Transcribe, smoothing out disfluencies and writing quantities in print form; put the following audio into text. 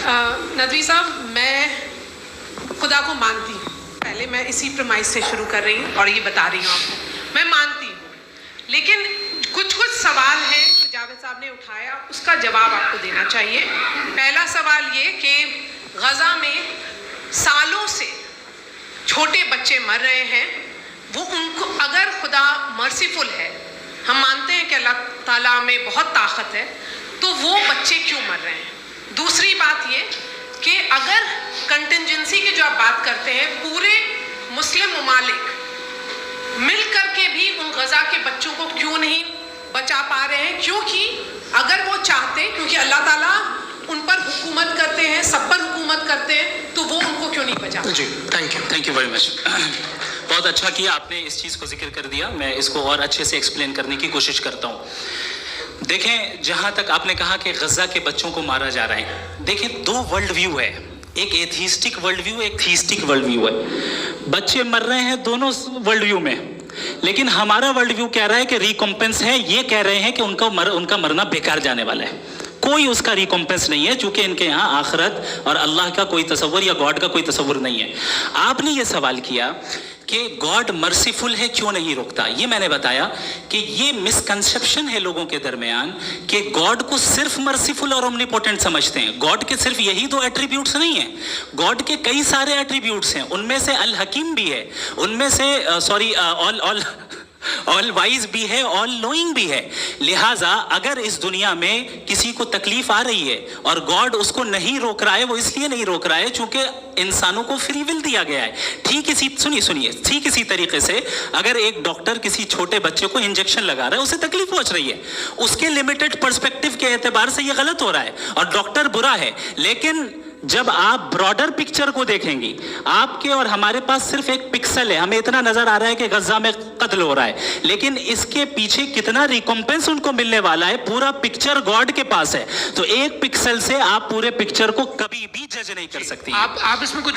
ندوی صاحب، میں خدا کو مانتی ہوں. پہلے میں اسی پرمائز سے شروع کر رہی ہوں اور یہ بتا رہی ہوں آپ کو. میں مانتی ہوں، لیکن کچھ سوال ہیں جو جاوید صاحب نے اٹھایا، اس کا جواب آپ کو دینا چاہیے. پہلا سوال یہ کہ غزہ میں سالوں سے چھوٹے بچے مر رہے ہیں، وہ ان کو اگر خدا مرسیفل ہے، ہم مانتے ہیں کہ اللہ تعالیٰ میں بہت طاقت ہے، تو وہ بچے کیوں مر رہے ہیں؟ دوسری بات یہ کہ اگر کنٹنجنسی کی جو آپ بات کرتے ہیں، پورے مسلم ممالک مل کر کے بھی ان غزہ کے بچوں کو کیوں نہیں بچا پا رہے ہیں؟ کیونکہ اگر وہ چاہتے، کیونکہ اللہ تعالیٰ ان پر حکومت کرتے ہیں، سب پر حکومت کرتے ہیں، تو وہ ان کو کیوں نہیں بچا؟ جی تھینک یو ویری مچ. بہت اچھا کیا آپ نے اس چیز کو ذکر کر دیا. میں اس کو اور اچھے سے ایکسپلین کرنے کی کوشش کرتا ہوں. دیکھیں، جہاں تک آپ نے کہا کہ غزہ کے بچوں کو مارا جا رہا ہے، دیکھیں دو ورلڈ ویو ہے، ایک ایتھیسٹک ورلڈ ویو، ایک تھیسٹک ورلڈ ویو ہے. بچے مر رہے ہیں دونوں ورلڈ ویو میں، لیکن ہمارا ورلڈ ویو کہہ رہا ہے کہ ریکمپنس ہے. یہ کہہ رہے ہیں کہ ان کا مرنا بیکار جانے والا ہے، کوئی اس کا ریکمپنس نہیں ہے، چونکہ ان کے یہاں آخرت اور اللہ کا کوئی تصور یا گاڈ کا کوئی تصور نہیں ہے. آپ نے یہ سوال کیا کہ گاڈ مرسیفل ہے، کیوں نہیں روکتا؟ یہ میں نے بتایا کہ یہ مسکنسیپشن ہے لوگوں کے درمیان کہ گاڈ کو صرف مرسیفل اور اومنیپوٹنٹ سمجھتے ہیں. گاڈ کے صرف یہی دو ایٹریبیوٹس نہیں ہیں، گاڈ کے کئی سارے ایٹریبیوٹس ہیں. ان میں سے الحکیم بھی ہے، ان میں سے آل وائز بھی ہے، آل نوئنگ بھی ہے. لہٰذا اگر اس دنیا میں کسی کو تکلیف آ رہی ہے اور گاڈ اس کو نہیں روک رہا ہے، وہ اس لیے نہیں روک رہا ہے چونکہ انسانوں کو فری ول دیا گیا ہے. ٹھیک اسی طریقے سے اگر ایک ڈاکٹر کسی چھوٹے بچے کو انجیکشن لگا رہا ہے، اسے تکلیف پہنچ رہی ہے، اس کے لمیٹڈ پرسپیکٹو کے اعتبار سے یہ غلط ہو رہا ہے اور ڈاکٹر برا ہے. لیکن جب آپ براڈر پکچر کو دیکھیں گی، آپ کے اور ہمارے پاس صرف ایک پکسل ہے. ہمیں اتنا نظر آ رہا ہے کہ غزہ میں قتل ہو رہا ہے، لیکن اس کے پیچھے کتنا ریکمپنس ان کو ملنے والا ہے، پورا پکچر گاڈ کے پاس ہے. تو ایک پکسل سے آپ پورے پکچر کو کبھی بھی جج نہیں کر سکتی. آپ اس میں کچھ